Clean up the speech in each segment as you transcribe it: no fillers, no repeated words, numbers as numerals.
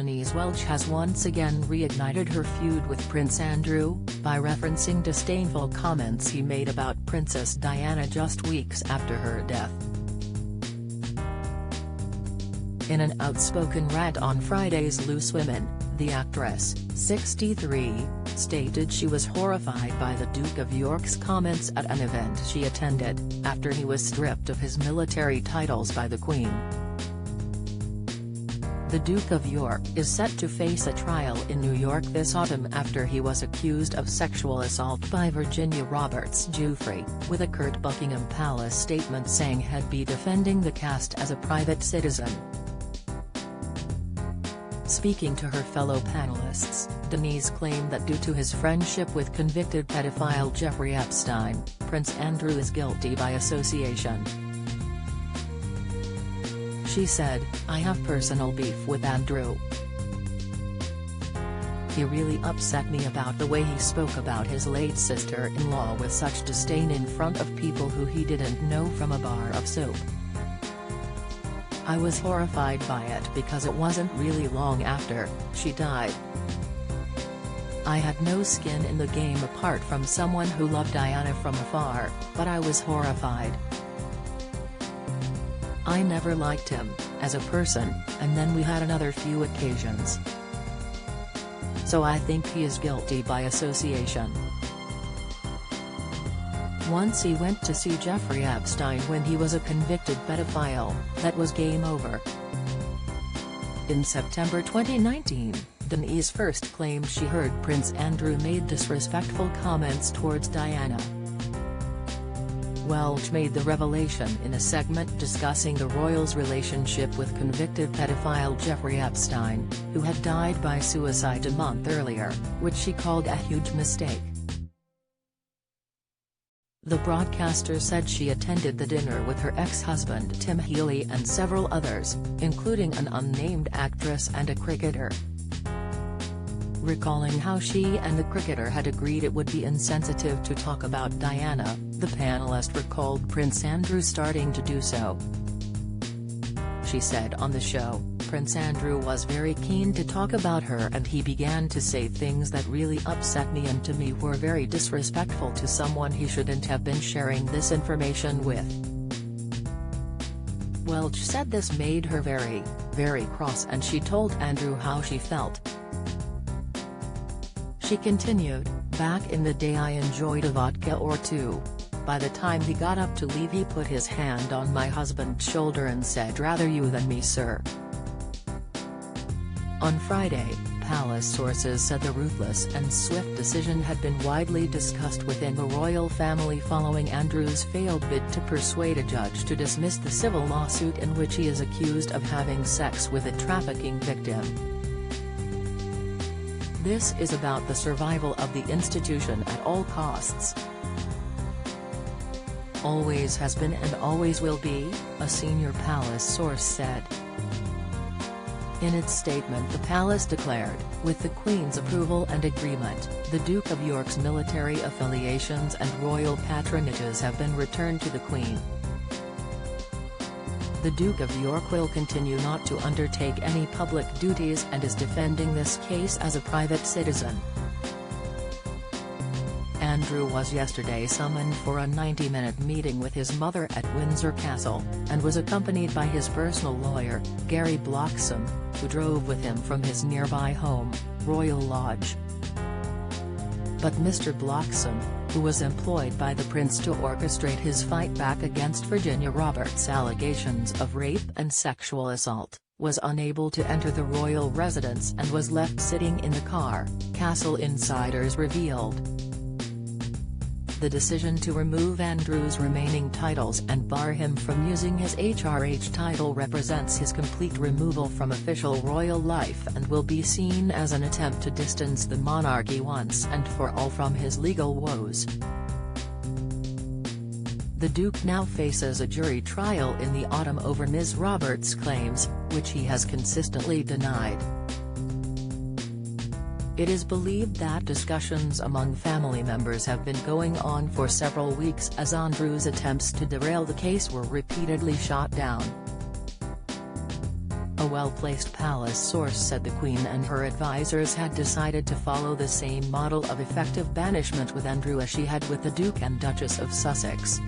Denise Welch has once again reignited her feud with Prince Andrew, by referencing disdainful comments he made about Princess Diana just weeks after her death. In an outspoken rant on Friday's Loose Women, the actress, 63, stated she was horrified by the Duke of York's comments at an event she attended, after he was stripped of his military titles by the Queen. The Duke of York is set to face a trial in New York this autumn after he was accused of sexual assault by Virginia Roberts Giuffre, with a curt Buckingham Palace statement saying he'd be defending the cast as a private citizen. Speaking to her fellow panelists, Denise claimed that due to his friendship with convicted pedophile Jeffrey Epstein, Prince Andrew is guilty by association. She said, "I have personal beef with Andrew. He really upset me about the way he spoke about his late sister-in-law with such disdain in front of people who he didn't know from a bar of soap. I was horrified by it because it wasn't really long after she died. I had no skin in the game apart from someone who loved Diana from afar, but I was horrified. I never liked him, as a person, and then we had another few occasions. So I think he is guilty by association." Once he went to see Jeffrey Epstein when he was a convicted pedophile, that was game over. In September 2019, Denise first claimed she heard Prince Andrew made disrespectful comments towards Diana. Welch made the revelation in a segment discussing the royals' relationship with convicted pedophile Jeffrey Epstein, who had died by suicide a month earlier, which she called a huge mistake. The broadcaster said she attended the dinner with her ex-husband Tim Healy and several others, including an unnamed actress and a cricketer. Recalling how she and the cricketer had agreed it would be insensitive to talk about Diana, the panelist recalled Prince Andrew starting to do so. She said on the show, "Prince Andrew was very keen to talk about her and he began to say things that really upset me and to me were very disrespectful to someone he shouldn't have been sharing this information with." Welch said this made her very, very cross and she told Andrew how she felt. She continued, "Back in the day I enjoyed a vodka or two. By the time he got up to leave he put his hand on my husband's shoulder and said, 'Rather you than me, sir.'" On Friday, palace sources said the ruthless and swift decision had been widely discussed within the royal family following Andrew's failed bid to persuade a judge to dismiss the civil lawsuit in which he is accused of having sex with a trafficking victim. "This is about the survival of the institution at all costs. Always has been and always will be," a senior palace source said. In its statement the palace declared, with the Queen's approval and agreement, the Duke of York's military affiliations and royal patronages have been returned to the Queen. The Duke of York will continue not to undertake any public duties and is defending this case as a private citizen. Andrew was yesterday summoned for a 90-minute meeting with his mother at Windsor Castle, and was accompanied by his personal lawyer, Gary Bloxham, who drove with him from his nearby home, Royal Lodge. But Mr. Bloxham, who was employed by the Prince to orchestrate his fight back against Virginia Roberts' allegations of rape and sexual assault, was unable to enter the royal residence and was left sitting in the car, Castle insiders revealed. The decision to remove Andrew's remaining titles and bar him from using his HRH title represents his complete removal from official royal life and will be seen as an attempt to distance the monarchy once and for all from his legal woes. The Duke now faces a jury trial in the autumn over Ms. Roberts' claims, which he has consistently denied. It is believed that discussions among family members have been going on for several weeks as Andrew's attempts to derail the case were repeatedly shot down. A well-placed palace source said the Queen and her advisors had decided to follow the same model of effective banishment with Andrew as she had with the Duke and Duchess of Sussex.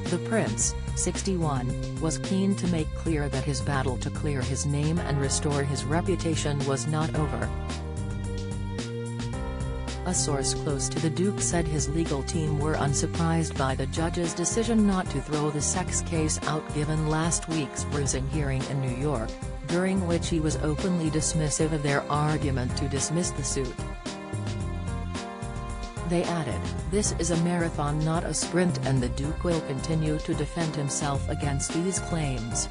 The Prince, 61, was keen to make clear that his battle to clear his name and restore his reputation was not over. A source close to the Duke said his legal team were unsurprised by the judge's decision not to throw the sex case out given last week's bruising hearing in New York, during which he was openly dismissive of their argument to dismiss the suit. They added, "This is a marathon, not a sprint, and the Duke will continue to defend himself against these claims."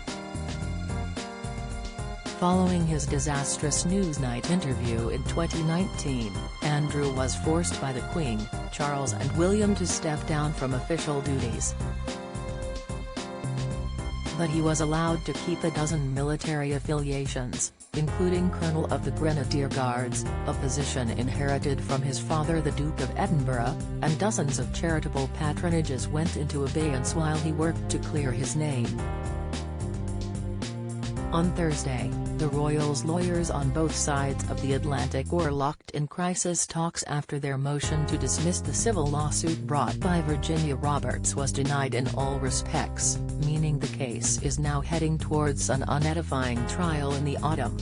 Following his disastrous Newsnight interview in 2019, Andrew was forced by the Queen, Charles and William to step down from official duties. But he was allowed to keep a dozen military affiliations, including Colonel of the Grenadier Guards, a position inherited from his father the Duke of Edinburgh, and dozens of charitable patronages went into abeyance while he worked to clear his name. On Thursday, the royals' lawyers on both sides of the Atlantic were locked in crisis talks after their motion to dismiss the civil lawsuit brought by Virginia Roberts was denied in all respects, meaning the case is now heading towards an unedifying trial in the autumn.